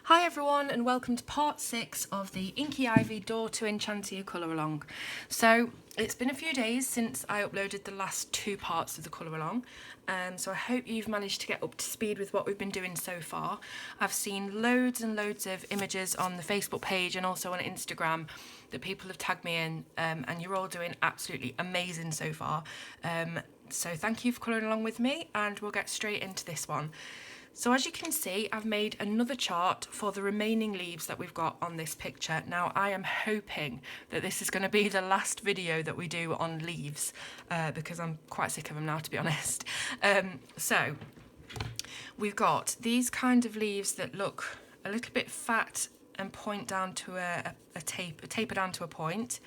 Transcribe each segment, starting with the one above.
Hi everyone and welcome to part 6 of the Inky Ivy Door to Enchantia colour along. So it's been a few days since I uploaded the last 2 parts of the colour along, so I hope you've managed to get up to speed with what we've been doing so far. I've seen loads and loads of images on the Facebook page and also on Instagram that people have tagged me in, and you're all doing absolutely amazing so far. So thank you for colouring along with me, and we'll get straight into this one. So as you can see, I've made another chart for the remaining leaves that we've got on this picture. Now, I am hoping that this is going to be the last video that we do on leaves, because I'm quite sick of them now, to be honest. So we've got these kind of leaves that look a little bit fat and point down to a taper down to a point,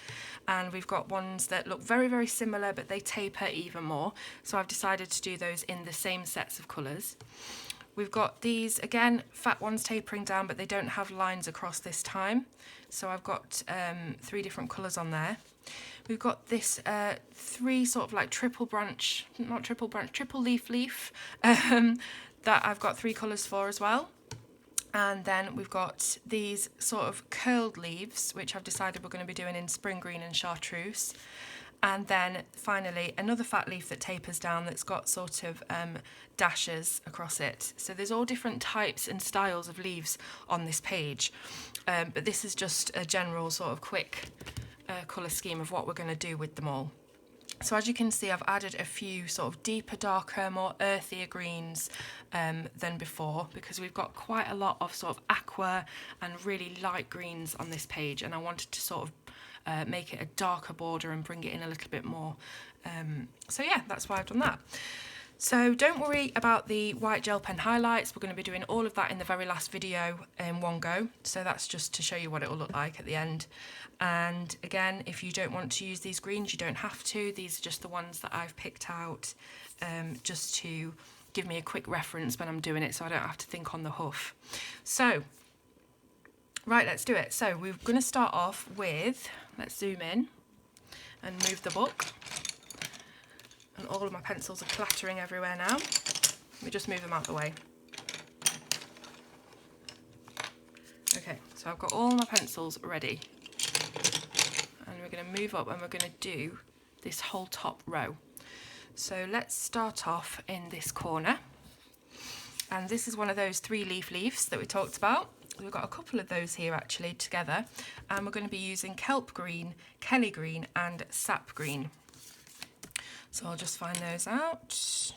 and we've got ones that look very, very similar, but they taper even more. So I've decided to do those in the same sets of colours. We've got these, again, fat ones tapering down, but they don't have lines across this time. So I've got 3 different colours on there. We've got this 3 sort of like triple leaf that I've got 3 colours for as well. And then we've got these sort of curled leaves, which I've decided we're going to be doing in spring green and chartreuse. And then finally another fat leaf that tapers down that's got sort of dashes across it. So there's all different types and styles of leaves on this page, but this is just a general sort of quick colour scheme of what we're going to do with them all. So as you can see, I've added a few sort of deeper, darker, more earthier greens than before, because we've got quite a lot of sort of aqua and really light greens on this page, and I wanted to sort of make it a darker border and bring it in a little bit more. So yeah, that's why I've done that. So don't worry about the white gel pen highlights. We're going to be doing all of that in the very last video in one go. So that's just to show you what it will look like at the end. And again, if you don't want to use these greens, you don't have to. These are just the ones that I've picked out just to give me a quick reference when I'm doing it, so I don't have to think on the hoof. So, right, let's do it. So we're going to start off with, let's zoom in and move the book. And all of my pencils are clattering everywhere now. Let me just move them out the way. Okay, so I've got all my pencils ready. And we're going to move up and we're going to do this whole top row. So let's start off in this corner. And this is one of those 3 leaf leaves that we talked about. We've got a couple of those here actually together, and we're going to be using kelp green, Kelly green and sap green. So I'll just find those out.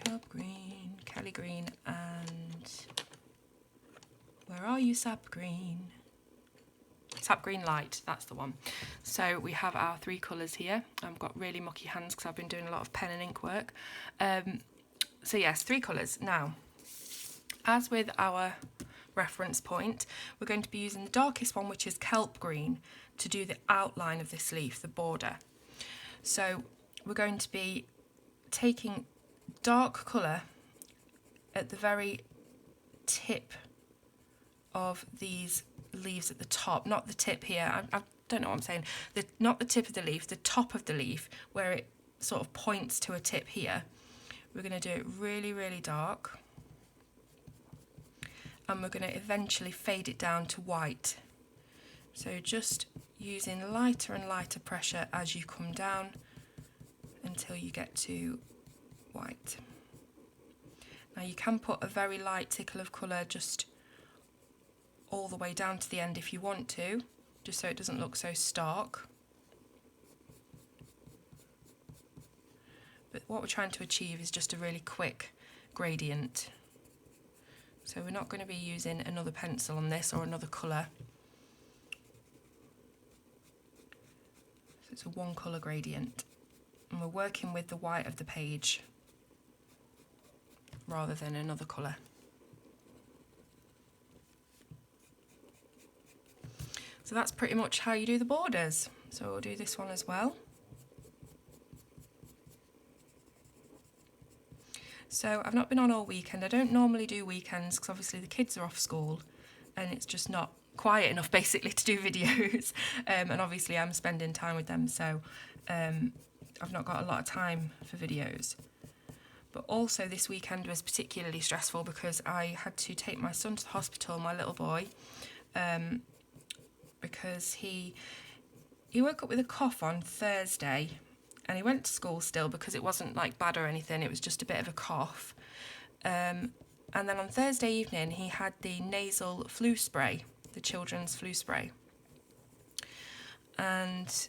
Kelp green, Kelly green, and where are you, sap green? Sap green light, that's the one. So we have our 3 colours here. I've got really mucky hands because I've been doing a lot of pen and ink work. So yes, 3 colours. Now, as with our reference point, we're going to be using the darkest one, which is kelp green, to do the outline of this leaf, the border. So we're going to be taking dark colour at the very tip of these leaves at the top, not the tip here, I don't know what I'm saying, not the tip of the leaf, the top of the leaf, where it sort of points to a tip here. We're going to do it really, really dark, and we're going to eventually fade it down to white. So just using lighter and lighter pressure as you come down until you get to white. Now you can put a very light tickle of colour just all the way down to the end if you want to, just so it doesn't look so stark. But what we're trying to achieve is just a really quick gradient. So we're not going to be using another pencil on this or another colour. So it's a 1 colour gradient. And we're working with the white of the page rather than another colour. So that's pretty much how you do the borders. So we'll do this one as well. So I've not been on all weekend. I don't normally do weekends because obviously the kids are off school and it's just not quiet enough basically to do videos. And obviously I'm spending time with them, so I've not got a lot of time for videos. But also this weekend was particularly stressful because I had to take my son to the hospital, my little boy, because he woke up with a cough on Thursday, and he went to school still because it wasn't like bad or anything, it was just a bit of a cough. And then on Thursday evening he had the nasal flu spray, the children's flu spray. And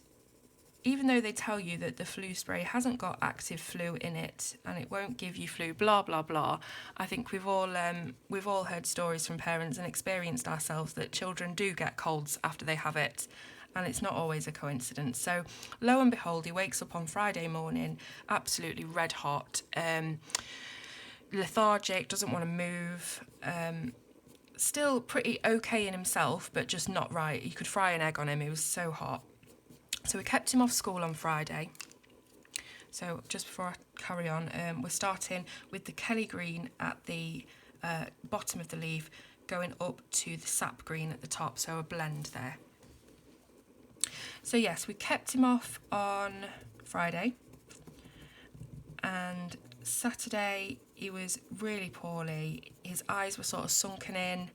even though they tell you that the flu spray hasn't got active flu in it and it won't give you flu, blah, blah, blah, I think we've all heard stories from parents and experienced ourselves that children do get colds after they have it, and it's not always a coincidence. So lo and behold, he wakes up on Friday morning absolutely red hot, lethargic, doesn't want to move, still pretty okay in himself, but just not right. You could fry an egg on him, he was so hot. So we kept him off school on Friday. So just before I carry on, we're starting with the Kelly green at the bottom of the leaf, going up to the sap green at the top, so a blend there. So yes, we kept him off on Friday, and Saturday he was really poorly. His eyes were sort of sunken in.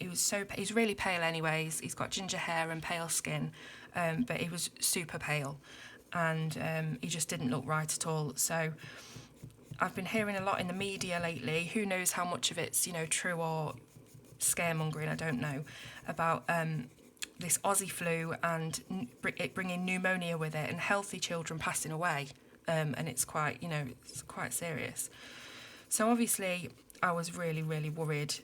He's really pale anyways. He's got ginger hair and pale skin, but he was super pale, and he just didn't look right at all. So I've been hearing a lot in the media lately, who knows how much of it's, true or scaremongering, I don't know, about this Aussie flu and it bringing pneumonia with it and healthy children passing away, and it's quite serious. So obviously I was really, really worried.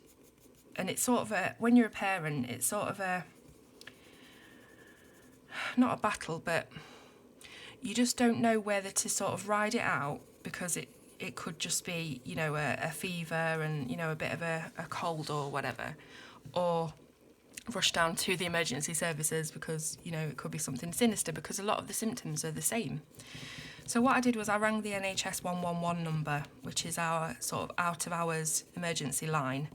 And it's sort of when you're a parent, it's sort of not a battle, but you just don't know whether to sort of ride it out, because it could just be, a fever and, a bit of a cold or whatever, or rush down to the emergency services because, it could be something sinister, because a lot of the symptoms are the same. So what I did was I rang the NHS 111 number, which is our sort of out of hours emergency line.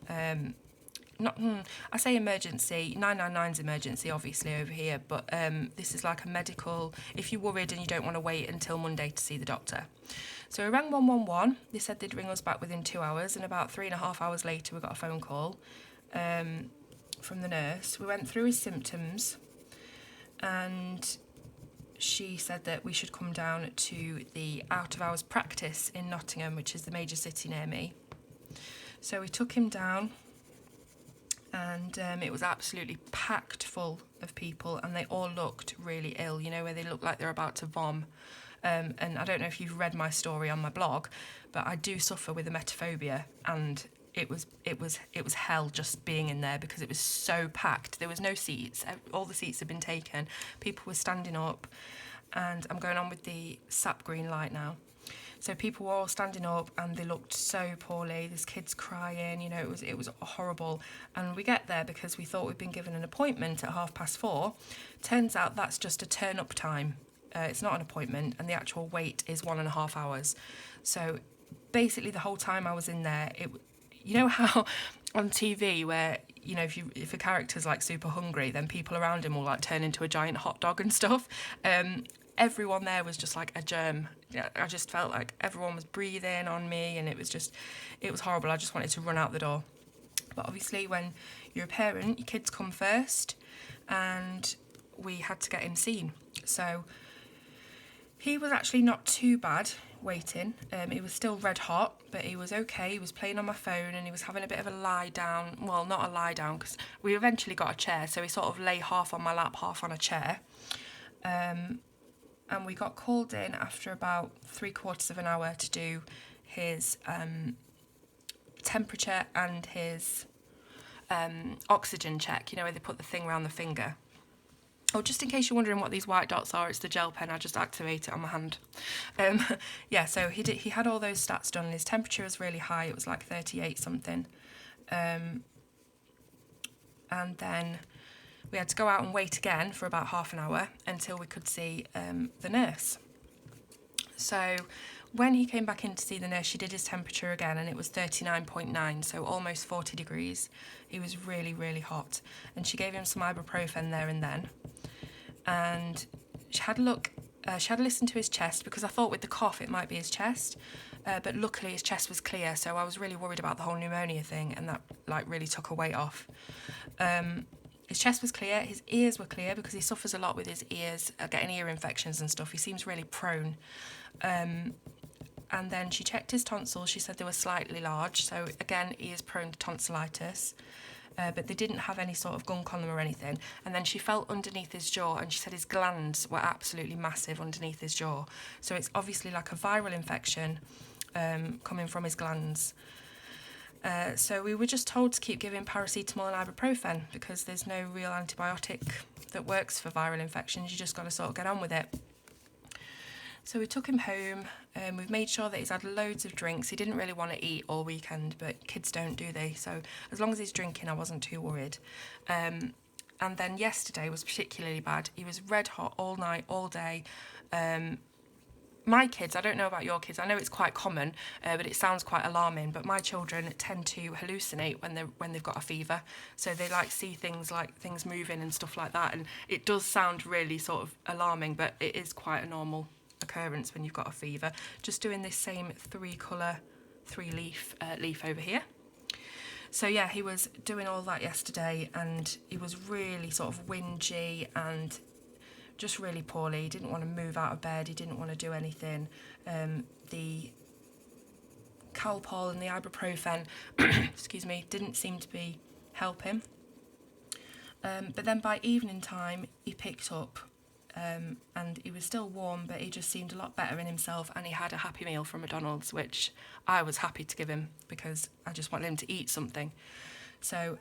I say emergency, 999's emergency obviously over here, but this is like a medical, if you're worried and you don't want to wait until Monday to see the doctor. So we rang 111, they said they'd ring us back within 2 hours, and about 3.5 hours later we got a phone call from the nurse. We went through his symptoms, and she said that we should come down to the out of hours practice in Nottingham, which is the major city near me. So we took him down, and it was absolutely packed full of people, and they all looked really ill, where they look like they're about to vom. And I don't know if you've read my story on my blog, but I do suffer with emetophobia, and it was hell just being in there because it was so packed. There was no seats. All the seats had been taken. People were standing up, and I'm going on with the sap green light now. So people were all standing up and they looked so poorly. This kid's crying, it was horrible. And we get there because we thought we'd been given an appointment at 4:30. Turns out that's just a turn-up time. It's not an appointment, and the actual wait is 1.5 hours. So basically the whole time I was in there, how on TV where, if a character's like super hungry, then people around him will like turn into a giant hot dog and stuff. Everyone there was just like a germ. I just felt like everyone was breathing on me, and it was horrible. I just wanted to run out the door. But obviously when you're a parent, your kids come first, and we had to get him seen. So he was actually not too bad waiting. He was still red hot, but he was okay. He was playing on my phone, and he was having a bit of a lie down. Well, not a lie down, because we eventually got a chair, so he sort of lay half on my lap, half on a chair. And we got called in after about 3/4 of an hour to do his temperature and his oxygen check, where they put the thing around the finger. Oh, just in case you're wondering what these white dots are, it's the gel pen. I just activate it on my hand. So he had all those stats done, and his temperature was really high. It was like 38 something. And then we had to go out and wait again for about half an hour until we could see the nurse. So when he came back in to see the nurse, she did his temperature again, and it was 39.9, so almost 40 degrees. He was really, really hot. And she gave him some ibuprofen there and then. And she had a look She had to listen to his chest because I thought with the cough it might be his chest, but luckily his chest was clear, so I was really worried about the whole pneumonia thing, and that like really took a weight off. His chest was clear, his ears were clear because he suffers a lot with his ears, getting ear infections and stuff. He seems really prone. And then she checked his tonsils. She said they were slightly large, so again, he is prone to tonsillitis. But they didn't have any sort of gunk on them or anything. And then she felt underneath his jaw, and she said his glands were absolutely massive underneath his jaw. So it's obviously like a viral infection coming from his glands. So we were just told to keep giving paracetamol and ibuprofen because there's no real antibiotic that works for viral infections. You just got to sort of get on with it. So we took him home, we've made sure that he's had loads of drinks. He didn't really want to eat all weekend, but kids don't, do they? So as long as he's drinking, I wasn't too worried. And then yesterday was particularly bad. He was red hot all night, all day. My kids, I don't know about your kids, I know it's quite common, but it sounds quite alarming, but my children tend to hallucinate when they've got a fever. So they like see things like things moving and stuff like that, and it does sound really sort of alarming, but it is quite a normal occurrence when you've got a fever. Just doing this same 3-leaf leaf over here. So yeah, he was doing all that yesterday, and he was really sort of whingy and just really poorly. He didn't want to move out of bed, he didn't want to do anything. The Calpol and the ibuprofen excuse me, didn't seem to be helping. But then by evening time he picked up, and he was still warm, but he just seemed a lot better in himself, and he had a Happy Meal from McDonald's, which I was happy to give him because I just wanted him to eat something. So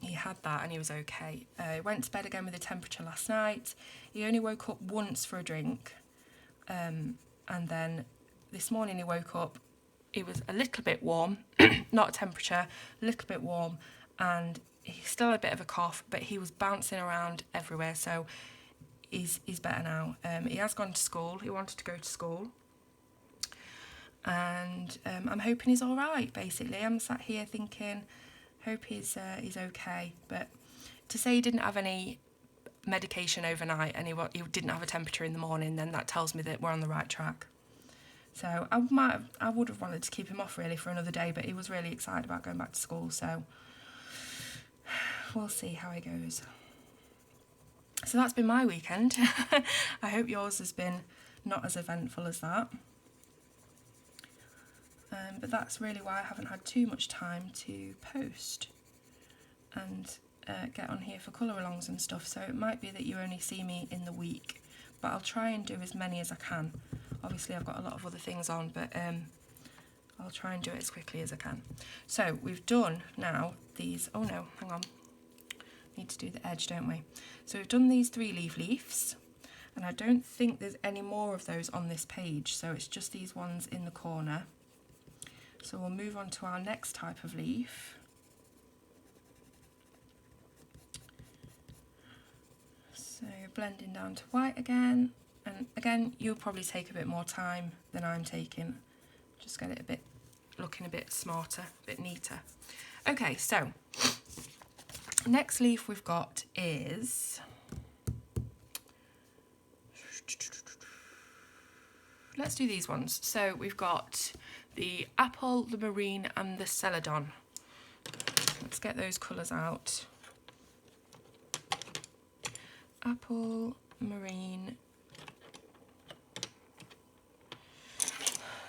he had that and he was okay. He went to bed again with a temperature last night. He only woke up once for a drink, and then this morning he woke up, he was a little bit warm, not a temperature, a little bit warm, and he still had a bit of a cough, but he was bouncing around everywhere, so he's better now. He has gone to school. He wanted to go to school, and I'm hoping he's all right. Basically, I'm sat here thinking, hope he's okay. But to say he didn't have any medication overnight and he didn't have a temperature in the morning, then that tells me that we're on the right track. So I would have wanted to keep him off really for another day, but he was really excited about going back to school. So we'll see how he goes. So that's been my weekend. I hope yours has been not as eventful as that. But that's really why I haven't had too much time to post and get on here for colour-alongs and stuff. So it might be that you only see me in the week, but I'll try and do as many as I can. Obviously I've got a lot of other things on, but I'll try and do it as quickly as I can. So we've done now these, oh no, hang on. Need to do the edge, don't we? So we've done these 3-leaf leaves, and I don't think there's any more of those on this page, so it's just these ones in the corner. So we'll move on to our next type of leaf. So blending down to white again, and again you'll probably take a bit more time than I'm taking. Just get it looking a bit smarter, a bit neater. Okay, so next leaf we've got is, let's do these ones. So we've got the apple, the marine and the celadon. Let's get those colours out. Apple, marine,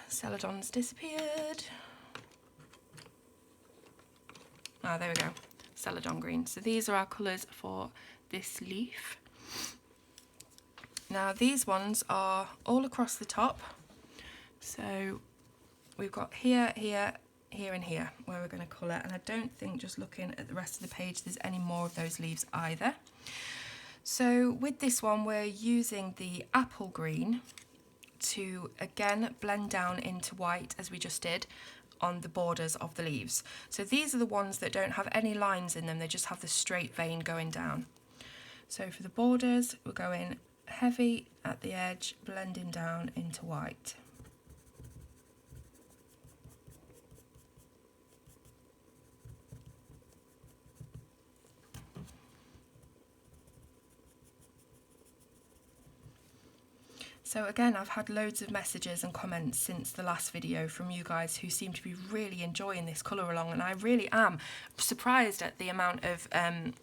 celadon's disappeared. Ah, there we go. Celadon green. So these are our colours for this leaf. Now these ones are all across the top. So we've got here, here, here and here where we're going to colour, and I don't think, just looking at the rest of the page, there's any more of those leaves either. So with this one we're using the apple green to again blend down into white as we just did on the borders of the leaves. So these are the ones that don't have any lines in them, they just have the straight vein going down. So for the borders we're going heavy at the edge, blending down into white. So again, I've had loads of messages and comments since the last video from you guys who seem to be really enjoying this colour along, and I really am surprised at the amount of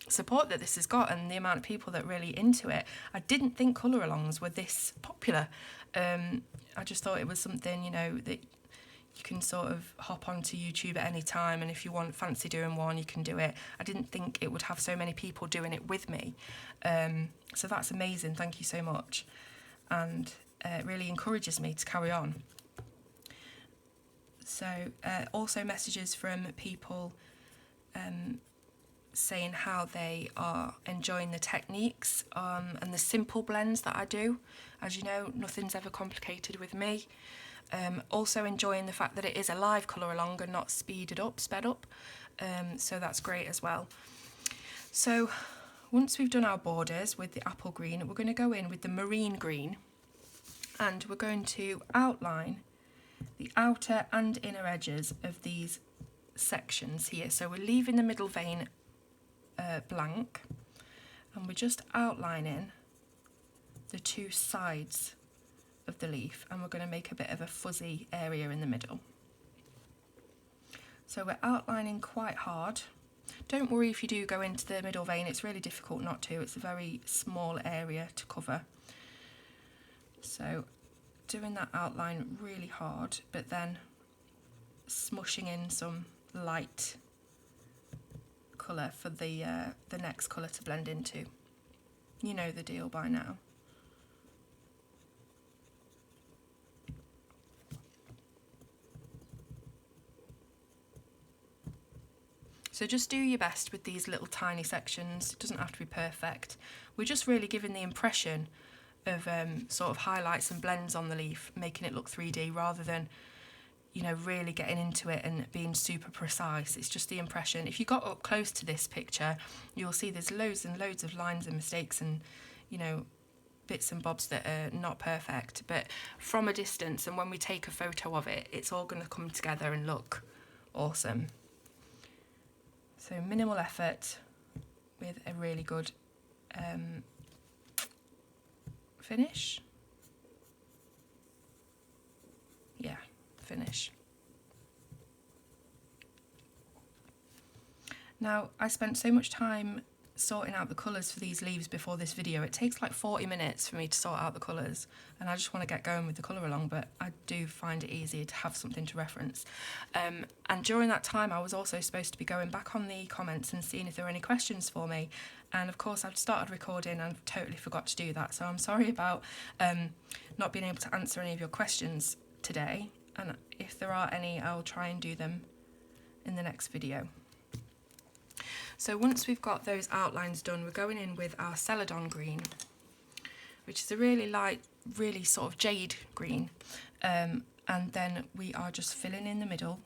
support that this has got and the amount of people that are really into it. I didn't think colour alongs were this popular. I just thought it was something, you know, that you can sort of hop onto YouTube at any time, and if you fancy doing one, you can do it. I didn't think it would have so many people doing it with me. So that's amazing, thank you so much. And it really encourages me to carry on. So also messages from people saying how they are enjoying the techniques and the simple blends that I do. As you know, nothing's ever complicated with me. Also enjoying the fact that it is a live colour along and not sped up. So that's great as well. So once we've done our borders with the apple green, we're going to go in with the marine green, and we're going to outline the outer and inner edges of these sections here. So we're leaving the middle vein blank, and we're just outlining the two sides of the leaf, and we're going to make a bit of a fuzzy area in the middle. So we're outlining quite hard. Don't worry if you do go into the middle vein, it's really difficult not to. It's a very small area to cover. So doing that outline really hard, but then smushing in some light colour for the next colour to blend into. You know the deal by now. So just do your best with these little tiny sections. It doesn't have to be perfect. We're just really giving the impression of sort of highlights and blends on the leaf, making it look 3D rather than, you know, really getting into it and being super precise. It's just the impression. If you got up close to this picture, you'll see there's loads and loads of lines and mistakes and, you know, bits and bobs that are not perfect. But from a distance, and when we take a photo of it, it's all going to come together and look awesome. So minimal effort with a really good finish. Yeah, finish. Now, I spent so much time sorting out the colours for these leaves before this video. It takes like 40 minutes for me to sort out the colours, and I just want to get going with the colour along, but I do find it easier to have something to reference. And during that time, I was also supposed to be going back on the comments and seeing if there were any questions for me. And of course, I've started recording and totally forgot to do that. So I'm sorry about not being able to answer any of your questions today. And if there are any, I'll try and do them in the next video. So once we've got those outlines done, we're going in with our Celadon green, which is a really light, really sort of jade green. And then we are just filling in the middle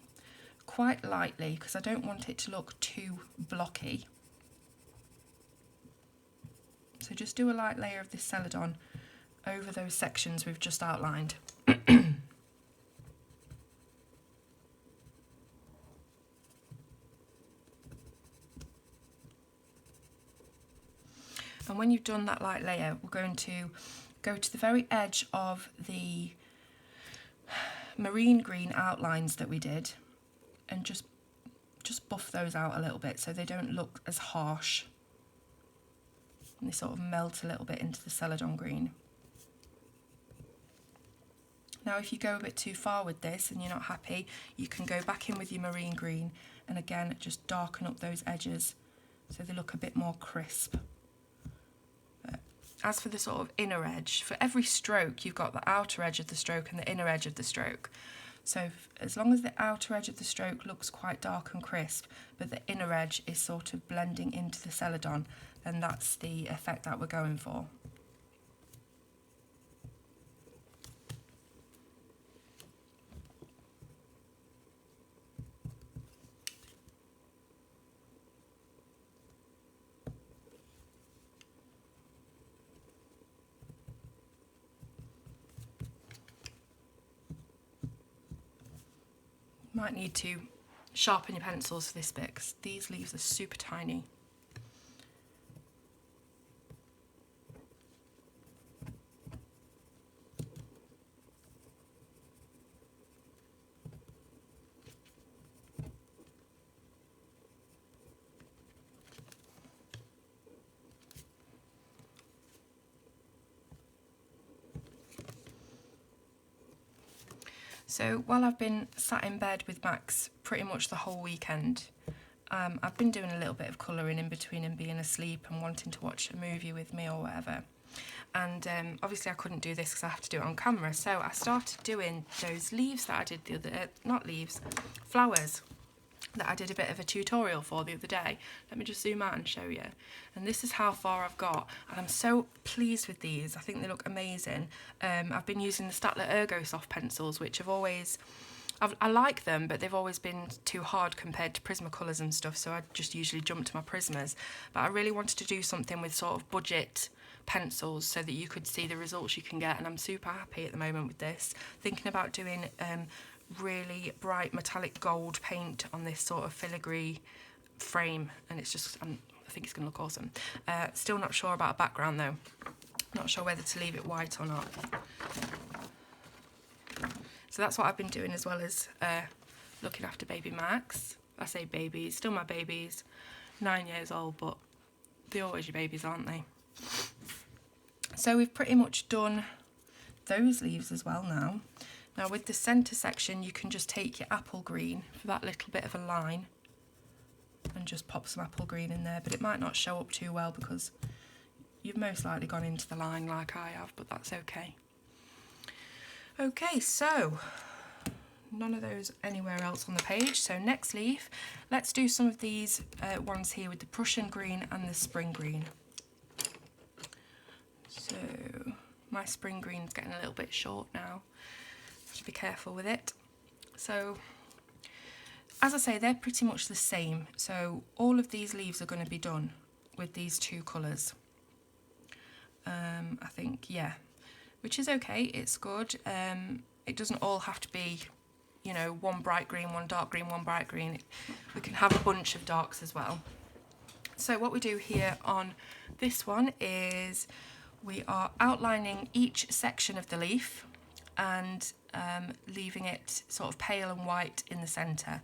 quite lightly because I don't want it to look too blocky. So just do a light layer of this Celadon over those sections we've just outlined. And when you've done that light layer, we're going to go to the very edge of the marine green outlines that we did and just buff those out a little bit so they don't look as harsh. And they sort of melt a little bit into the Celadon green. Now, if you go a bit too far with this and you're not happy, you can go back in with your marine green and again, just darken up those edges so they look a bit more crisp. As for the sort of inner edge, for every stroke you've got the outer edge of the stroke and the inner edge of the stroke. So as long as the outer edge of the stroke looks quite dark and crisp, but the inner edge is sort of blending into the Celadon, then that's the effect that we're going for. Might need to sharpen your pencils for this bit because these leaves are super tiny. So while I've been sat in bed with Max pretty much the whole weekend, I've been doing a little bit of colouring in between him being asleep and wanting to watch a movie with me or whatever. And obviously I couldn't do this because I have to do it on camera, so I started doing those leaves that I did the other, not leaves, flowers that I did a bit of a tutorial for the other day. Let me just zoom out and show you. And this is how far I've got, and I'm so pleased with these. I think they look amazing. I've been using the Staedtler Ergo soft pencils, which have always, I like them, but they've always been too hard compared to Prismacolors and stuff, so I just usually jump to my Prismas. But I really wanted to do something with sort of budget pencils so that you could see the results you can get, and I'm super happy at the moment with this. Thinking about doing really bright metallic gold paint on this sort of filigree frame, and it's just, I think it's going to look awesome. Still not sure about a background though. Not sure whether to leave it white or not. So that's what I've been doing, as well as looking after baby Max. I say baby, he's still my baby, he's 9 years old, but they're always your babies, aren't they? So we've pretty much done those leaves as well now. Now with the centre section, you can just take your apple green for that little bit of a line and just pop some apple green in there, but it might not show up too well because you've most likely gone into the line like I have, but that's okay. Okay, so none of those anywhere else on the page. So next leaf, let's do some of these ones here with the Prussian green and the spring green. So my spring green's getting a little bit short now. Have to be careful with it. So as I say, they're pretty much the same. So all of these leaves are going to be done with these two colours. I think, yeah, which is okay, it's good. It doesn't all have to be, you know, one bright green, one dark green, one bright green. We can have a bunch of darks as well. So what we do here on this one is we are outlining each section of the leaf and leaving it sort of pale and white in the centre.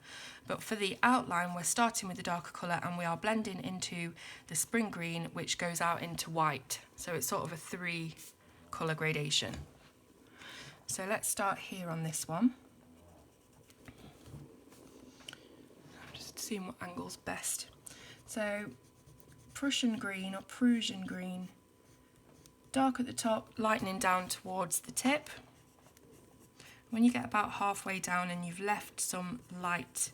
But for the outline, we're starting with the darker colour and we are blending into the spring green, which goes out into white. So it's sort of a 3 colour gradation. So let's start here on this one. I'm just seeing what angle's best. So Prussian green or Prussian green, dark at the top, lightening down towards the tip. When you get about halfway down and you've left some light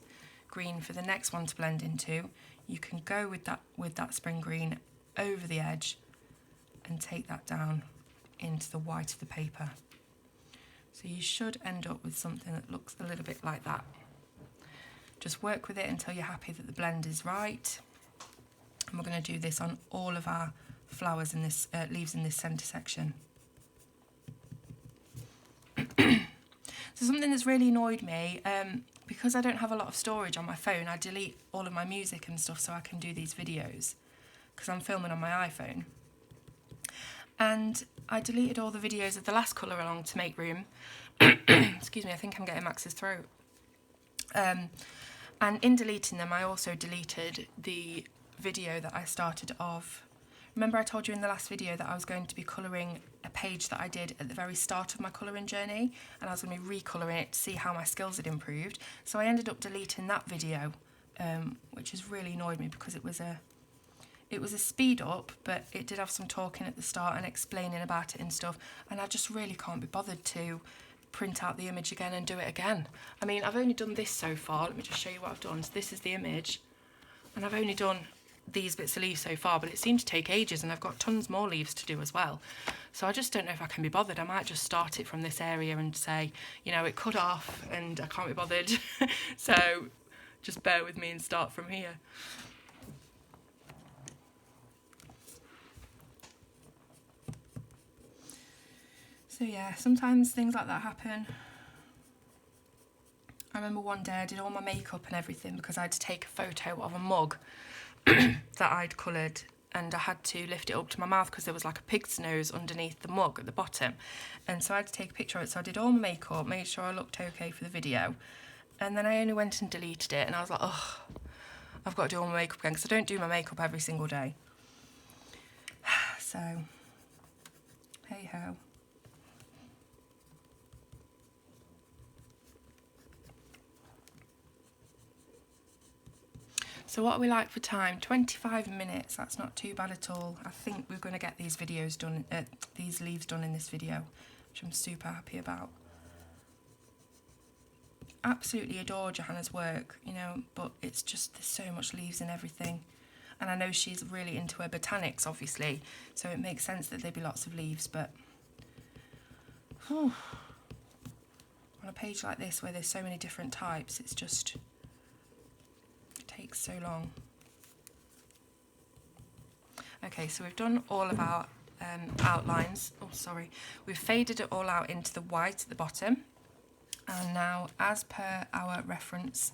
green for the next one to blend into, you can go with that spring green over the edge and take that down into the white of the paper. So you should end up with something that looks a little bit like that. Just work with it until you're happy that the blend is right. And we're going to do this on all of our flowers in this leaves in this centre section. So something that's really annoyed me, because I don't have a lot of storage on my phone, I delete all of my music and stuff so I can do these videos, because I'm filming on my iPhone. And I deleted all the videos of the last colour along to make room. Excuse me, I think I'm getting Max's throat. And in deleting them, I also deleted the video that I started of. Remember I told you in the last video that I was going to be colouring a page that I did at the very start of my colouring journey, and I was going to be recolouring it to see how my skills had improved. So I ended up deleting that video, which has really annoyed me because it was a speed up, but it did have some talking at the start and explaining about it and stuff, and I just really can't be bothered to print out the image again and do it again. I mean, I've only done this so far. Let me just show you what I've done. So this is the image, and I've only done these bits of leaves so far, but it seemed to take ages, and I've got tons more leaves to do as well. So I just don't know if I can be bothered. I might just start it from this area and say, you know, it cut off and I can't be bothered. So just bear with me and start from here. So yeah, sometimes things like that happen. I remember one day I did all my makeup and everything because I had to take a photo of a mug that I'd coloured, and I had to lift it up to my mouth because there was like a pig's nose underneath the mug at the bottom, and so I had to take a picture of it. So I did all my makeup, made sure I looked okay for the video, and then I only went and deleted it, and I was like, oh, I've got to do all my makeup again because I don't do my makeup every single day. So hey ho. So what are we like for time? 25 minutes, that's not too bad at all. I think we're going to get these videos done, these leaves done in this video, which I'm super happy about. Absolutely adore Johanna's work, you know, but it's just, there's so much leaves and everything. And I know she's really into her botanics, obviously, so it makes sense that there'd be lots of leaves, but on a page like this where there's so many different types, it's just, it takes so long. Okay, so we've done all of our outlines. Oh, sorry. We've faded it all out into the white at the bottom. And now, as per our reference,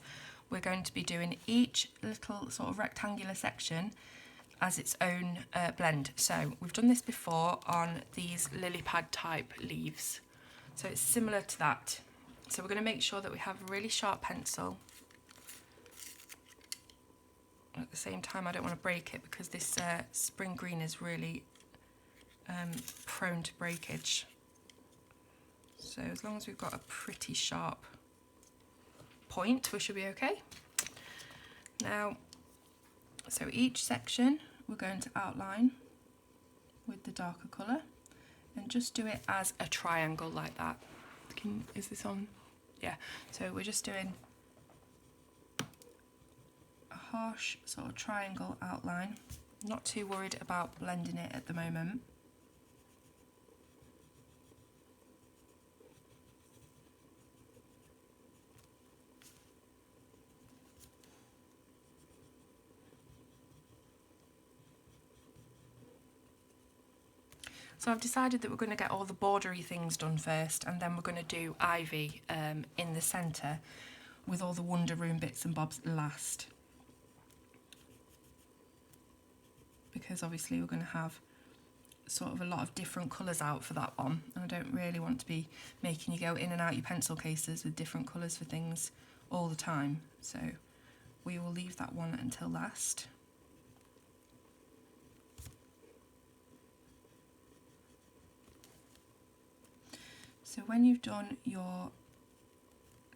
we're going to be doing each little sort of rectangular section as its own blend. So we've done this before on these lily pad type leaves. So it's similar to that. So we're going to make sure that we have a really sharp pencil. At the same time, I don't want to break it because this spring green is really prone to breakage. So as long as we've got a pretty sharp point, we should be okay. Now, so each section we're going to outline with the darker colour and just do it as a triangle like that. Is this on? Yeah, so we're just doing a harsh sort of triangle outline. Not too worried about blending it at the moment. So I've decided that we're going to get all the bordery things done first, and then we're going to do ivy in the centre with all the Wonder Room bits and bobs last. Because obviously we're going to have sort of a lot of different colours out for that one, and I don't really want to be making you go in and out your pencil cases with different colours for things all the time. So we will leave that one until last. So when you've done your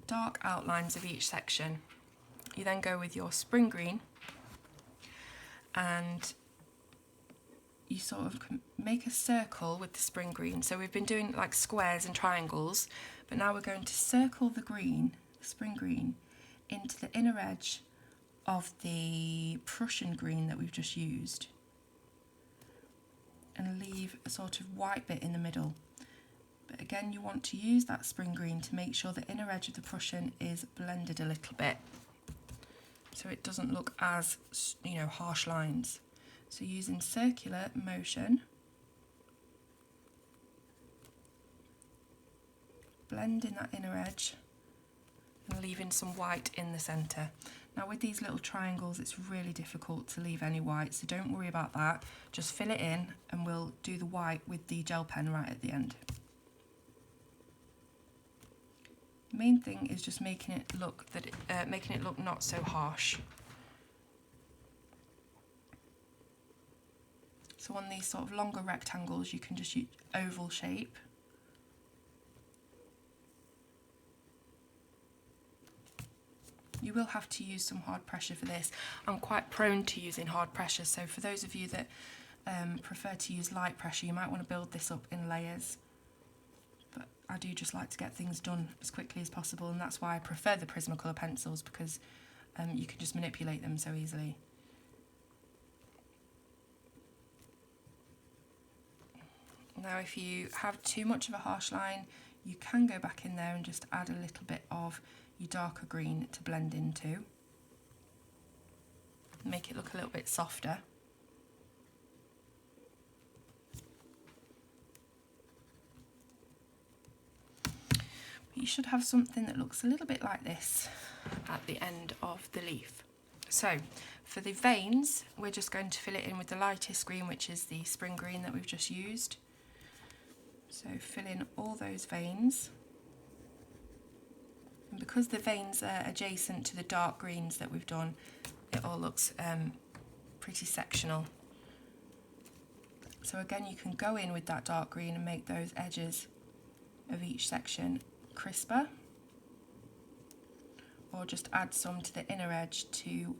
dark outlines of each section, you then go with your spring green and you sort of make a circle with the spring green. So we've been doing like squares and triangles, but now we're going to circle the green, the spring green, into the inner edge of the Prussian green that we've just used and leave a sort of white bit in the middle. But again, you want to use that spring green to make sure the inner edge of the Prussian is blended a little bit, so it doesn't look as, you know, harsh lines. So using circular motion, blending that inner edge and leaving some white in the centre. Now with these little triangles, it's really difficult to leave any white, so don't worry about that. Just fill it in and we'll do the white with the gel pen right at the end. The main thing is just making it look not so harsh. So on these sort of longer rectangles, you can just use oval shape. You will have to use some hard pressure for this. I'm quite prone to using hard pressure, so for those of you that prefer to use light pressure, you might want to build this up in layers. But I do just like to get things done as quickly as possible, and that's why I prefer the Prismacolor pencils, because you can just manipulate them so easily. Now if you have too much of a harsh line, you can go back in there and just add a little bit of your darker green to blend into. Make it look a little bit softer. But you should have something that looks a little bit like this at the end of the leaf. So for the veins, we're just going to fill it in with the lightest green, which is the spring green that we've just used. So fill in all those veins. And because the veins are adjacent to the dark greens that we've done, it all looks pretty sectional. So again, you can go in with that dark green and make those edges of each section crisper, or just add some to the inner edge to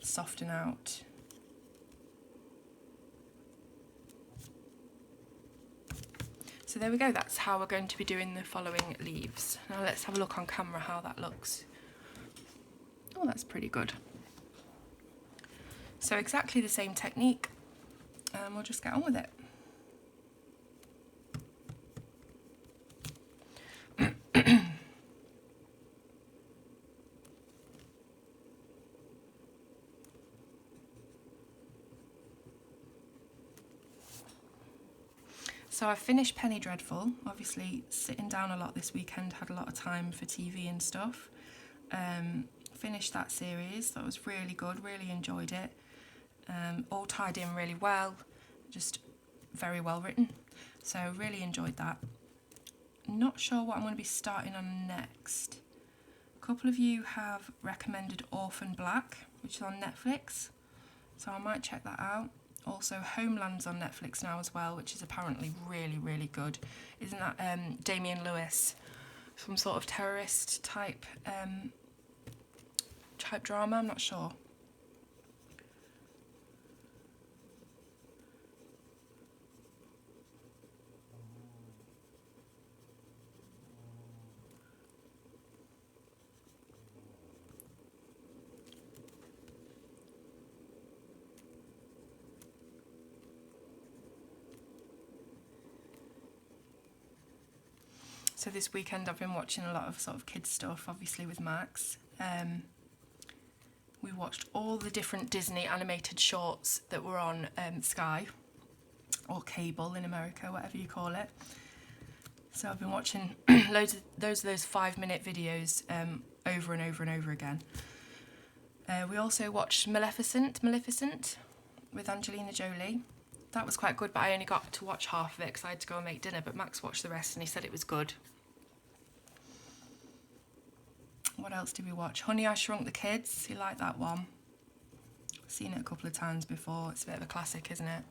soften out. So there we go, that's how we're going to be doing the following leaves. Now let's have a look on camera how that looks. Oh, that's pretty good. So exactly the same technique, and we'll just get on with it. So I've finished Penny Dreadful. Obviously sitting down a lot this weekend, had a lot of time for TV and stuff. Finished that series, that was really good, really enjoyed it. All tied in really well, just very well written. So really enjoyed that. Not sure what I'm going to be starting on next. A couple of you have recommended Orphan Black, which is on Netflix, so I might check that out. Also, Homeland's on Netflix now as well, which is apparently really, really good. Isn't that Damian Lewis? Some sort of terrorist type drama? I'm not sure. So this weekend I've been watching a lot of sort of kids stuff, obviously with Max. We watched all the different Disney animated shorts that were on Sky, or cable in America, whatever you call it. So I've been watching loads of those 5-minute videos over and over and over again. We also watched Maleficent with Angelina Jolie. That was quite good, but I only got to watch half of it because I had to go and make dinner, but Max watched the rest and he said it was good. What else did we watch? Honey, I Shrunk the Kids. You like that one? I've seen it a couple of times before. It's a bit of a classic, isn't it?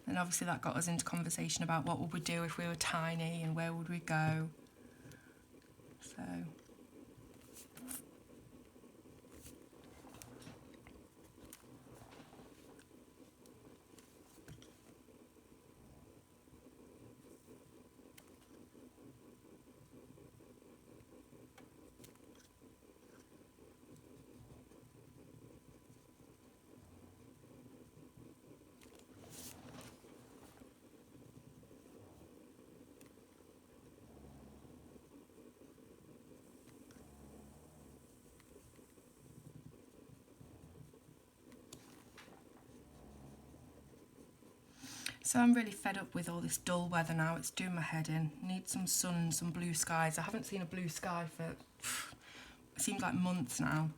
And obviously that got us into conversation about what would we do if we were tiny and where would we go. So... So I'm really fed up with all this dull weather now. It's doing my head in. Need some sun, some blue skies. I haven't seen a blue sky for, it seems like months now.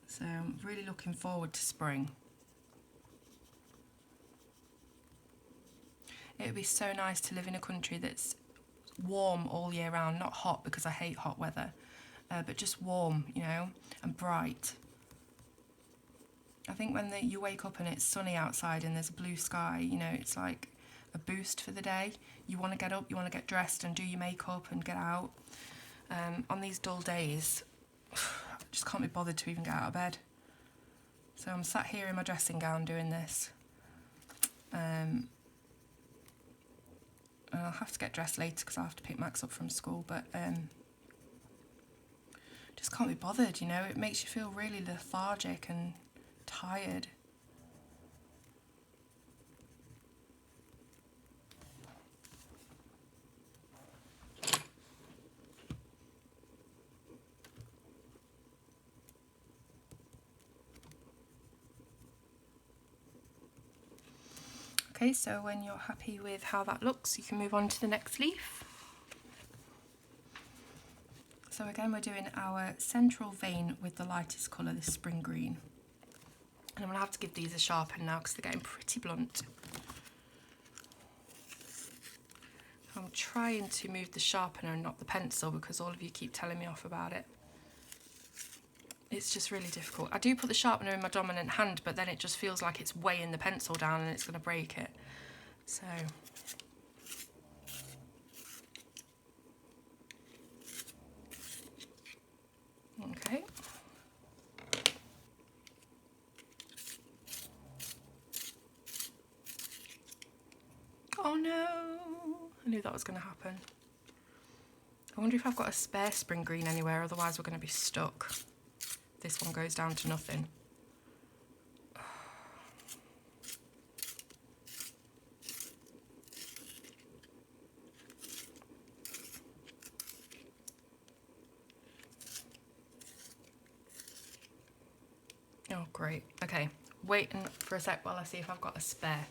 So I'm really looking forward to spring. It would be so nice to live in a country that's warm all year round, not hot because I hate hot weather, but just warm, you know, and bright. I think when you wake up and it's sunny outside and there's a blue sky, you know, it's like a boost for the day. You want to get up, you want to get dressed and do your makeup and get out. On these dull days, I just can't be bothered to even get out of bed. So I'm sat here in my dressing gown doing this. And I'll have to get dressed later because I'll have to pick Max up from school, but just can't be bothered, you know. It makes you feel really lethargic and tired. Okay, so when you're happy with how that looks, you can move on to the next leaf. So again, we're doing our central vein with the lightest colour, this spring green. And I'm going to have to give these a sharpen now because they're getting pretty blunt. I'm trying to move the sharpener and not the pencil because all of you keep telling me off about it. It's just really difficult. I do put the sharpener in my dominant hand, but then it just feels like it's weighing the pencil down and it's going to break it. So... that was going to happen. I wonder if I've got a spare spring green anywhere, otherwise we're going to be stuck. This one goes down to nothing. Oh, great. Okay, waiting for a sec while I see if I've got a spare.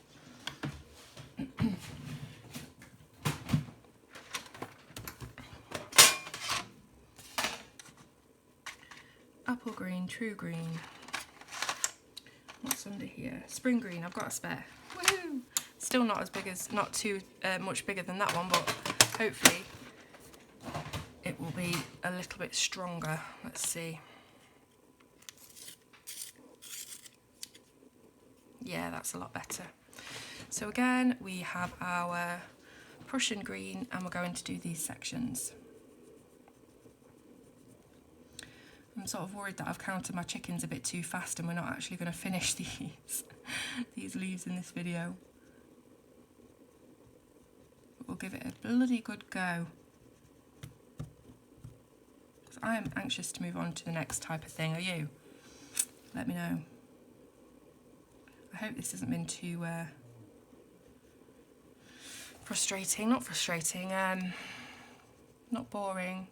Apple green, true green. What's under here? Spring green, I've got a spare. Woohoo! Still not as big as, not too much bigger than that one, but hopefully it will be a little bit stronger. Let's see. Yeah, that's a lot better. So again, we have our Prussian green and we're going to do these sections. I'm sort of worried that I've counted my chickens a bit too fast and we're not actually going to finish these leaves in this video. But we'll give it a bloody good go. Because I am anxious to move on to the next type of thing. Are you? Let me know. I hope this hasn't been too frustrating. Not frustrating, not boring.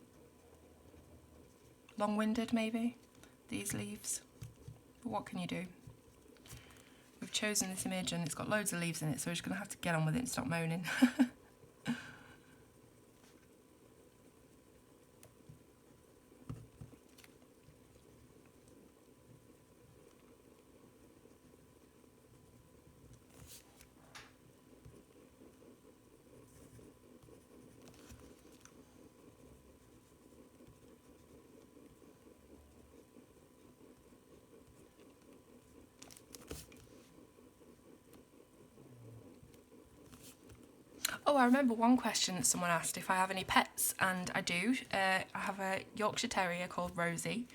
Long-winded maybe, these leaves. But what can you do? We've chosen this image and it's got loads of leaves in it, so we're just going to have to get on with it and stop moaning. Oh, I remember one question that someone asked if I have any pets, and I do. I have a Yorkshire Terrier called Rosie.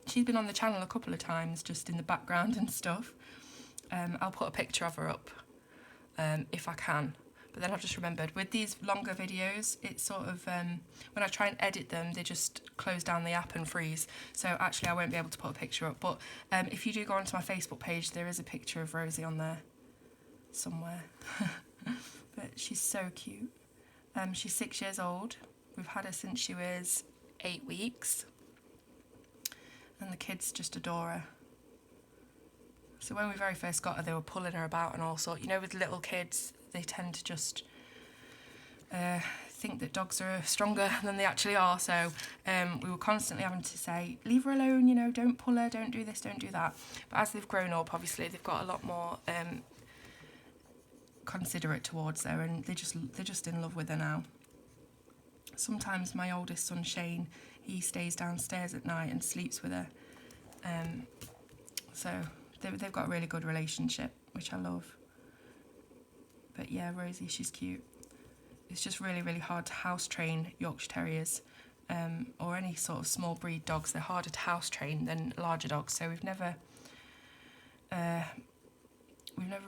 She's been on the channel a couple of times, just in the background and stuff. I'll put a picture of her up if I can. But then I've just remembered, with these longer videos, it's sort of, when I try and edit them, they just close down the app and freeze. So actually I won't be able to put a picture up. But if you do go onto my Facebook page, there is a picture of Rosie on there somewhere. But she's so cute. She's 6 years old. We've had her since she was 8 weeks. And the kids just adore her. So when we very first got her, they were pulling her about and all sorts. You know, with little kids, they tend to just think that dogs are stronger than they actually are. So we were constantly having to say, leave her alone, you know, don't pull her, don't do this, don't do that. But as they've grown up, obviously, they've got a lot more considerate towards her, and they're just in love with her now. Sometimes my oldest son Shane, he stays downstairs at night and sleeps with her. So they've got a really good relationship, which I love. But yeah, Rosie, she's cute. It's just really, really hard to house train Yorkshire Terriers, or any sort of small breed dogs. They're harder to house train than larger dogs, so we've never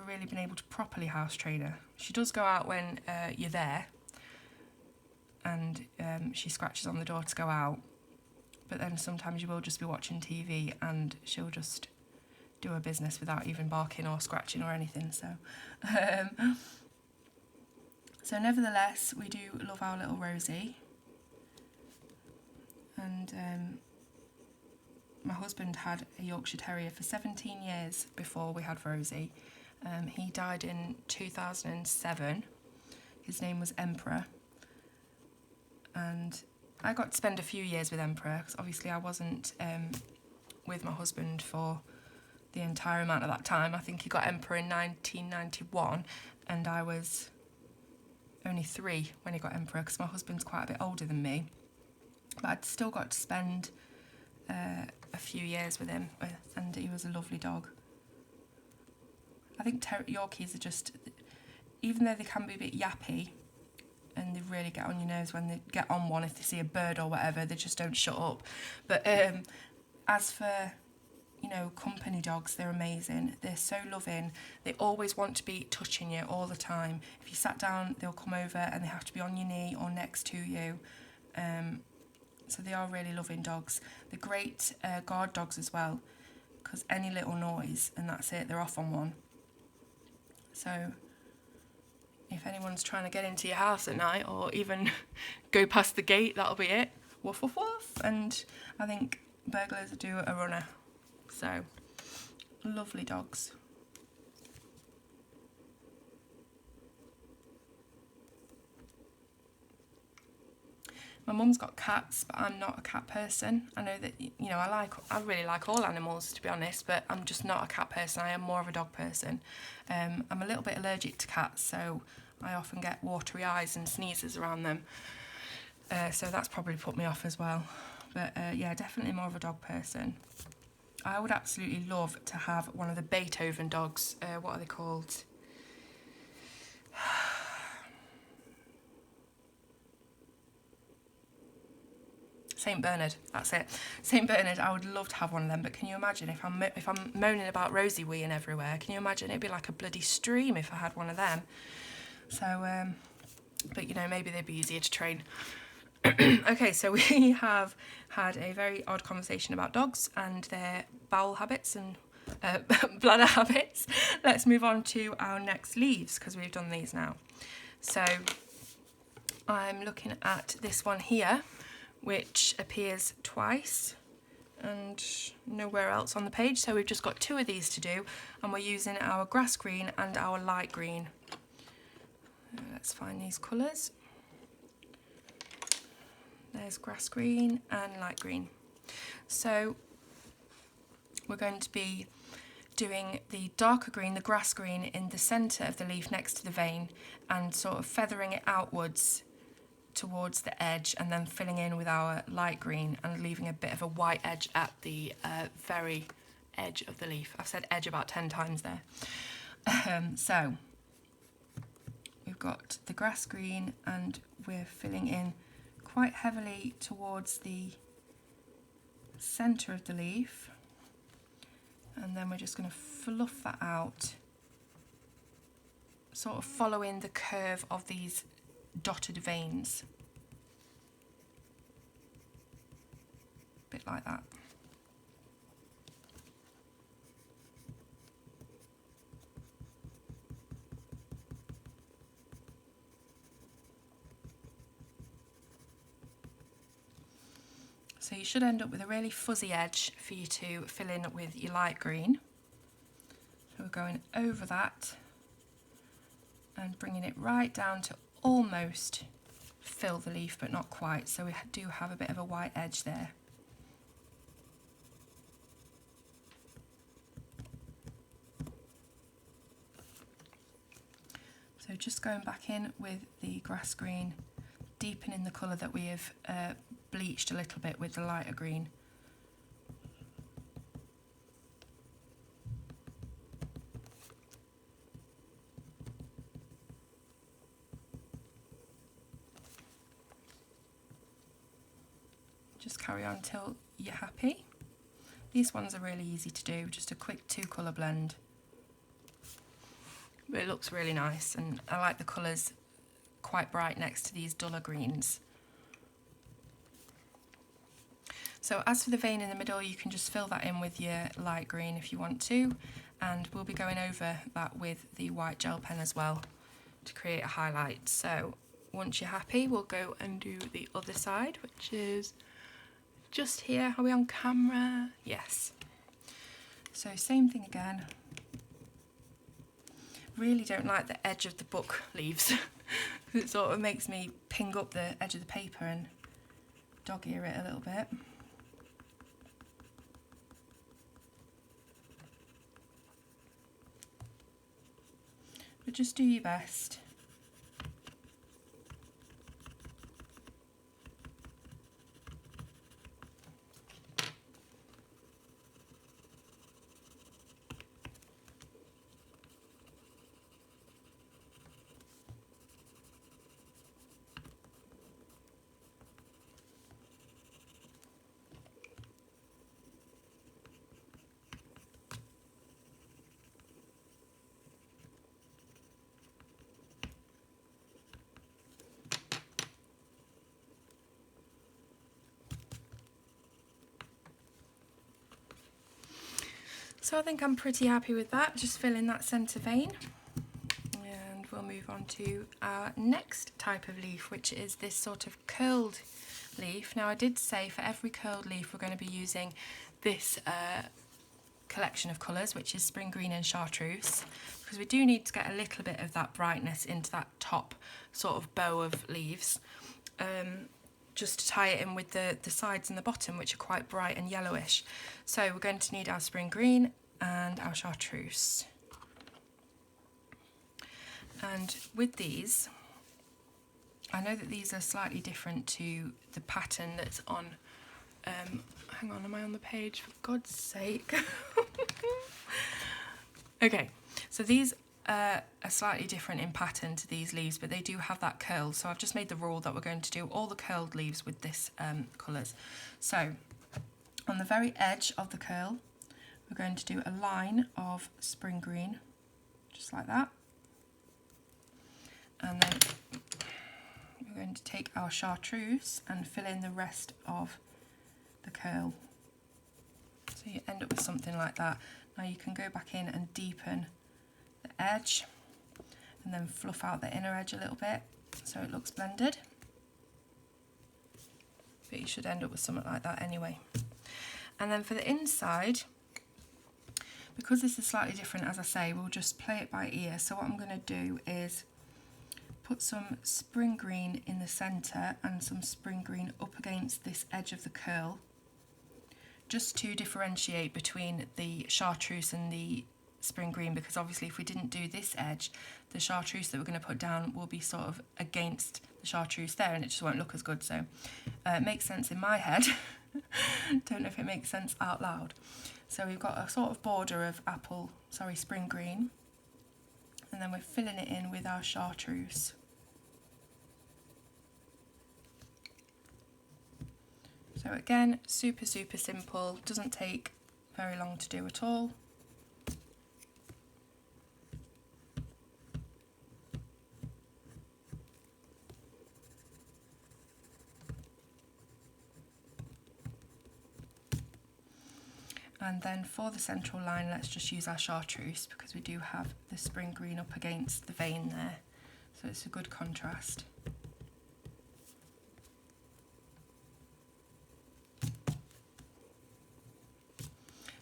really been able to properly house train her. She does go out when you're there, and she scratches on the door to go out, but then sometimes you will just be watching TV and she'll just do her business without even barking or scratching or anything. So nevertheless, we do love our little Rosie. And my husband had a Yorkshire Terrier for 17 years before we had Rosie. He died in 2007. His name was Emperor. And I got to spend a few years with Emperor, because obviously I wasn't with my husband for the entire amount of that time. I think he got Emperor in 1991, and I was only 3 when he got Emperor, because my husband's quite a bit older than me. But I'd still got to spend a few years with him, and he was a lovely dog. I think Yorkies are just, even though they can be a bit yappy, and they really get on your nerves when they get on one, if they see a bird or whatever, they just don't shut up. But as for you know, company dogs, they're amazing. They're so loving. They always want to be touching you all the time. If you sat down, they'll come over and they have to be on your knee or next to you. So they are really loving dogs. They're great guard dogs as well, because any little noise and that's it, they're off on one. So if anyone's trying to get into your house at night or even go past the gate, that'll be it. Woof, woof, woof. And I think burglars do a runner. So, lovely dogs. My mum's got cats, but I'm not a cat person. I know that, you know, I really like all animals, to be honest, but I'm just not a cat person. I am more of a dog person. I'm a little bit allergic to cats, so I often get watery eyes and sneezes around them. So that's probably put me off as well. But yeah, definitely more of a dog person. I would absolutely love to have one of the Beethoven dogs. What are they called? St. Bernard, that's it. St. Bernard, I would love to have one of them, but can you imagine if I'm moaning about Rosie weeing everywhere, can you imagine? It'd be like a bloody stream if I had one of them. So, but you know, maybe they'd be easier to train. Okay, so we have had a very odd conversation about dogs and their bowel habits and bladder habits. Let's move on to our next leaves, because we've done these now. So I'm looking at this one here, which appears twice and nowhere else on the page. So we've just got 2 of these to do, and we're using our grass green and our light green. Let's find these colours. There's grass green and light green. So we're going to be doing the darker green, the grass green, in the centre of the leaf next to the vein, and sort of feathering it outwards towards the edge, and then filling in with our light green and leaving a bit of a white edge at the very edge of the leaf. I've said edge about 10 times there. So we've got the grass green and we're filling in quite heavily towards the centre of the leaf, and then we're just going to fluff that out, sort of following the curve of these dotted veins, a bit like that. So you should end up with a really fuzzy edge for you to fill in with your light green. So we're going over that and bringing it right down to almost fill the leaf, but not quite. So we do have a bit of a white edge there. So just going back in with the grass green, deepening the colour that we have bleached a little bit with the lighter green. Just carry on till you're happy. These ones are really easy to do, just a quick 2 colour blend. But it looks really nice, and I like the colours quite bright next to these duller greens. So as for the vein in the middle, you can just fill that in with your light green if you want to, and we'll be going over that with the white gel pen as well to create a highlight. So once you're happy, we'll go and do the other side, which is just here. Are we on camera? Yes. So same thing again. Really don't like the edge of the book leaves. It sort of makes me ping up the edge of the paper and dog ear it a little bit. But just do your best. So I think I'm pretty happy with that, just fill in that centre vein. And we'll move on to our next type of leaf, which is this sort of curled leaf. Now I did say for every curled leaf we're going to be using this collection of colours, which is spring green and chartreuse, because we do need to get a little bit of that brightness into that top sort of bow of leaves, just to tie it in with the sides and the bottom, which are quite bright and yellowish. So we're going to need our spring green and our chartreuse. And with these, I know that these are slightly different to the pattern that's on, hang on, am I on the page? For God's sake. Okay, so these are slightly different in pattern to these leaves, but they do have that curl. So I've just made the rule that we're going to do all the curled leaves with this colours. So on the very edge of the curl, we're going to do a line of spring green, just like that. And then we're going to take our chartreuse and fill in the rest of the curl. So you end up with something like that. Now you can go back in and deepen the edge and then fluff out the inner edge a little bit so it looks blended. But you should end up with something like that anyway. And then for the inside, because this is slightly different, as I say, we'll just play it by ear. So what I'm going to do is put some spring green in the centre and some spring green up against this edge of the curl, just to differentiate between the chartreuse and the spring green, because obviously if we didn't do this edge, the chartreuse that we're going to put down will be sort of against the chartreuse there and it just won't look as good. So it makes sense in my head. Don't know if it makes sense out loud. So we've got a sort of border of spring green, and then we're filling it in with our chartreuse. So again, super simple, doesn't take very long to do at all. And then for the central line, let's just use our chartreuse because we do have the spring green up against the vein there. So it's a good contrast.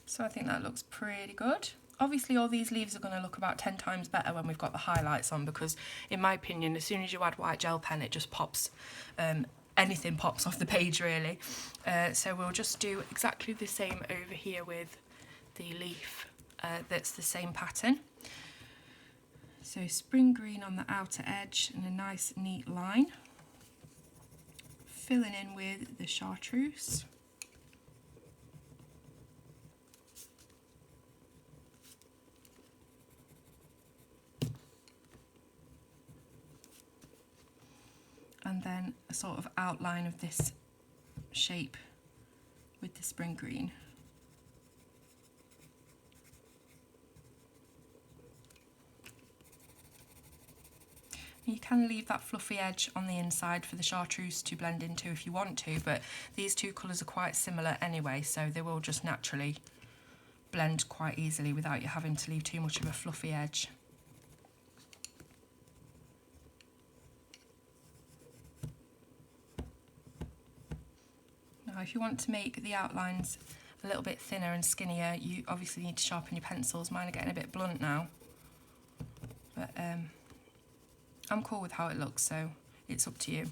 So I think that looks pretty good. Obviously all these leaves are going to look about 10 times better when we've got the highlights on, because in my opinion, as soon as you add white gel pen, it just pops, anything pops off the page really. So we'll just do exactly the same over here with the leaf that's the same pattern. So spring green on the outer edge and a nice neat line. Filling in with the chartreuse. And then a sort of outline of this shape with the spring green. You can leave that fluffy edge on the inside for the chartreuse to blend into if you want to, but these two colours are quite similar anyway, so they will just naturally blend quite easily without you having to leave too much of a fluffy edge. Now, if you want to make the outlines a little bit thinner and skinnier, you obviously need to sharpen your pencils. Mine are getting a bit blunt now, but I'm cool with how it looks, so it's up to you.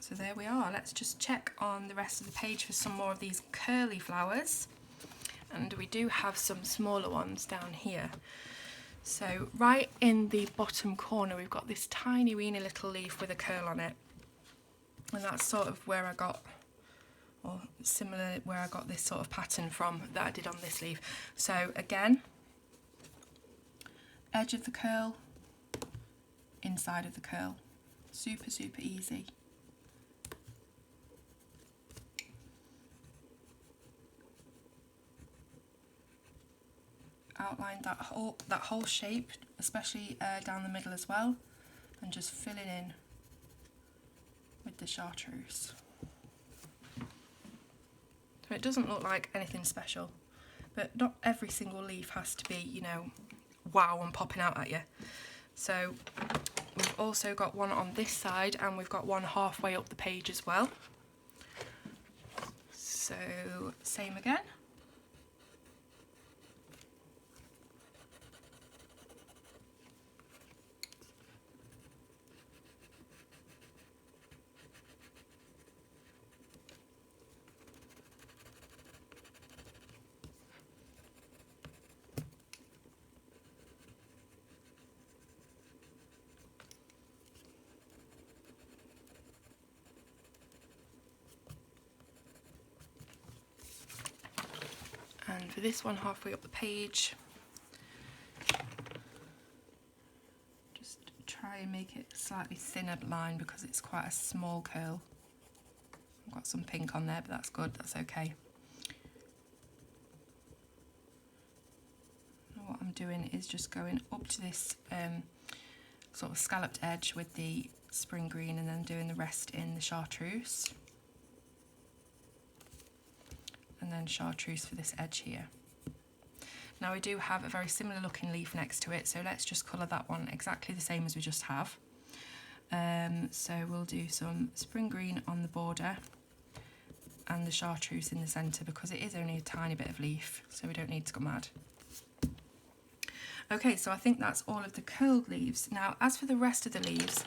So there we are. Let's just check on the rest of the page for some more of these curly flowers. And we do have some smaller ones down here. So right in the bottom corner, we've got this tiny weeny little leaf with a curl on it. And that's sort of where I got, or similar where I got this sort of pattern from that I did on this leaf. So again, edge of the curl, inside of the curl. Super easy. Outline that whole shape, especially down the middle as well, and just fill it in with the chartreuse. It doesn't look like anything special, but not every single leaf has to be, you know, wow and popping out at you. So we've also got one on this side, and we've got one halfway up the page as well. So same again. And for this one halfway up the page, just try and make it a slightly thinner line because it's quite a small curl. I've got some pink on there, but that's good, that's okay. And what I'm doing is just going up to this sort of scalloped edge with the spring green, and then doing the rest in the chartreuse. And then chartreuse for this edge here. Now we do have a very similar looking leaf next to it, so let's just colour that one exactly the same as we just have. So we'll do some spring green on the border and the chartreuse in the centre, because it is only a tiny bit of leaf, so we don't need to go mad. Okay, so I think that's all of the curled leaves. Now, as for the rest of the leaves,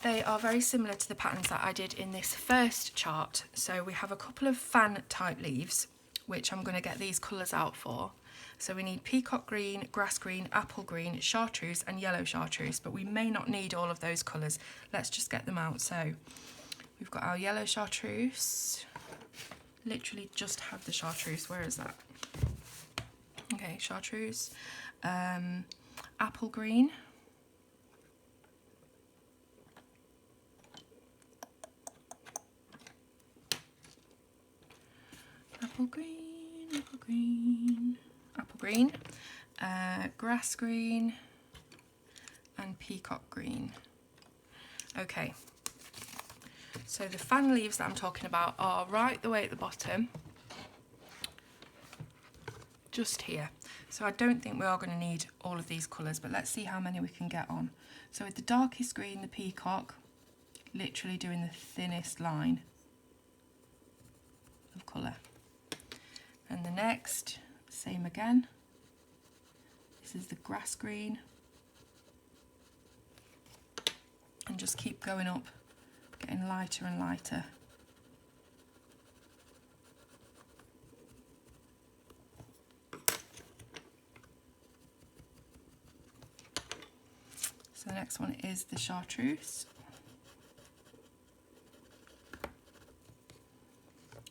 they are very similar to the patterns that I did in this first chart. So we have a couple of fan type leaves, which I'm going to get these colours out for. So we need peacock green, grass green, apple green, chartreuse and yellow chartreuse, but we may not need all of those colours. Let's just get them out. So we've got our yellow chartreuse, literally just have the chartreuse, where is that? Okay, chartreuse, apple green, apple green, apple green, apple green, grass green and peacock green. Okay, so the fan leaves that I'm talking about are right the way at the bottom, just here. So I don't think we are going to need all of these colours, but let's see how many we can get on. So with the darkest green, the peacock, literally doing the thinnest line of colour. And the next, same again. This is the grass green. And just keep going up, getting lighter and lighter. So the next one is the chartreuse.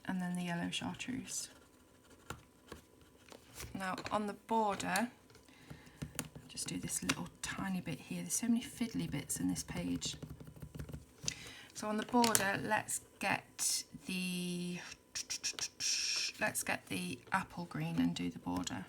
And then the yellow chartreuse. Now on the border, just do this little tiny bit here. There's so many fiddly bits in this page. So on the border, let's get the apple green and do the border.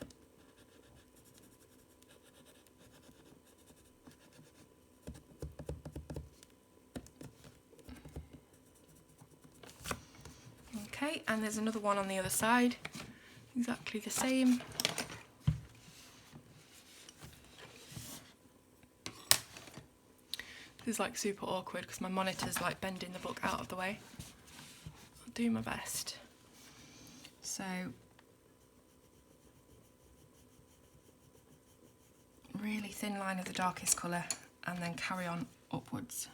Okay, and there's another one on the other side, exactly the same. This is like super awkward because my monitor's like bending the book out of the way. I'll do my best. So, really thin line of the darkest colour and then carry on upwards.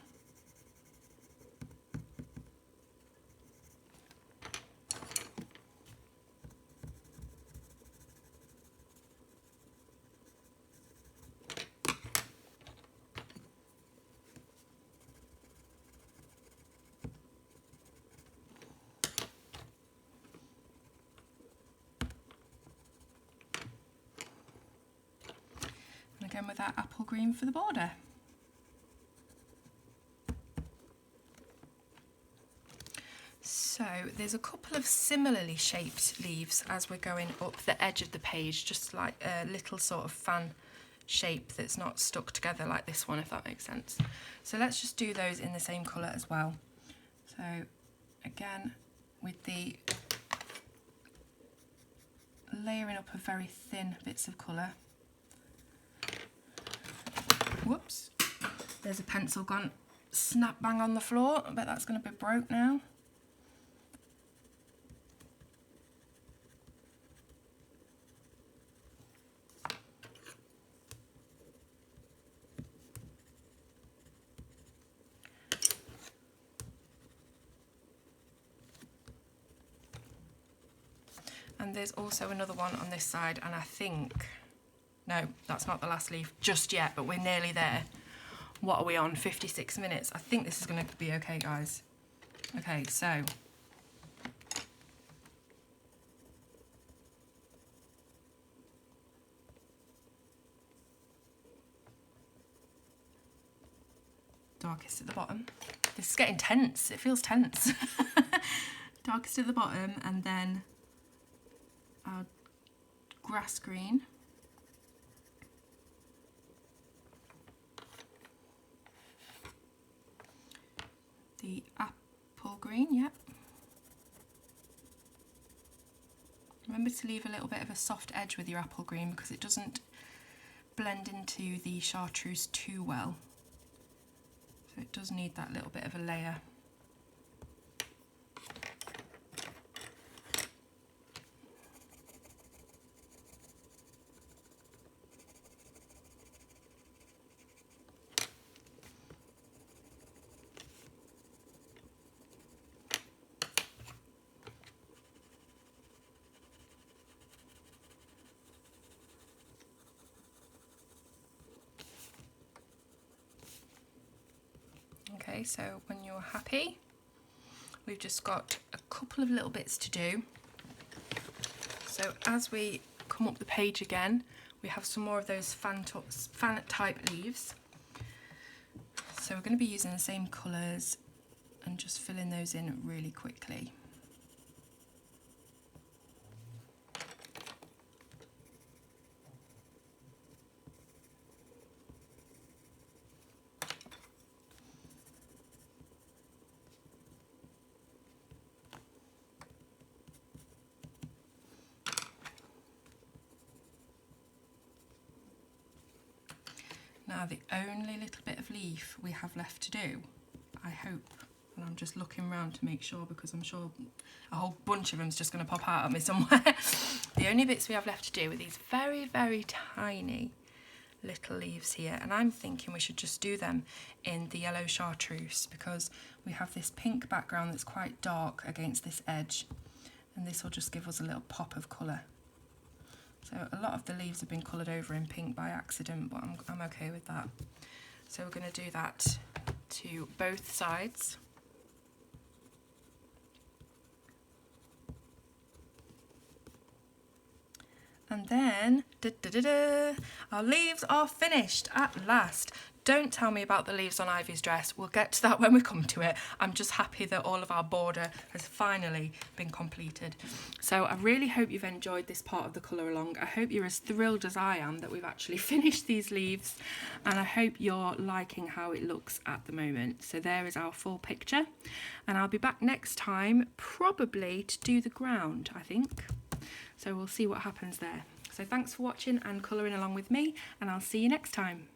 Again with that apple green for the border. So there's a couple of similarly shaped leaves as we're going up the edge of the page, just like a little sort of fan shape that's not stuck together like this one, if that makes sense. So let's just do those in the same colour as well. So again with the layering up of very thin bits of colour. Whoops, there's a pencil gone snap bang on the floor. I bet that's going to be broke now. And there's also another one on this side, and I think, no, that's not the last leaf just yet, but we're nearly there. What are we on? 56 minutes. I think this is going to be okay, guys. Okay, so darkest at the bottom. This is getting tense. It feels tense. Darkest at the bottom, and then our grass green. The apple green, yep. Remember to leave a little bit of a soft edge with your apple green because it doesn't blend into the chartreuse too well. So it does need that little bit of a layer. Okay, so when you're happy, we've just got a couple of little bits to do. So as we come up the page again, we have some more of those fan type leaves. So we're going to be using the same colours and just filling those in really quickly. Now the only little bit of leaf we have left to do, I hope, and I'm just looking around to make sure because I'm sure a whole bunch of them is just going to pop out at me somewhere. The only bits we have left to do are these very, very tiny little leaves here, and I'm thinking we should just do them in the yellow chartreuse because we have this pink background that's quite dark against this edge, and this will just give us a little pop of colour. So a lot of the leaves have been coloured over in pink by accident, but I'm okay with that. So we're going to do that to both sides. And then, our leaves are finished at last. Don't tell me about the leaves on Ivy's dress. We'll get to that when we come to it. I'm just happy that all of our border has finally been completed. So I really hope you've enjoyed this part of the colour along. I hope you're as thrilled as I am that we've actually finished these leaves, and I hope you're liking how it looks at the moment. So there is our full picture, and I'll be back next time, probably to do the ground, I think. So we'll see what happens there. So thanks for watching and colouring along with me, and I'll see you next time.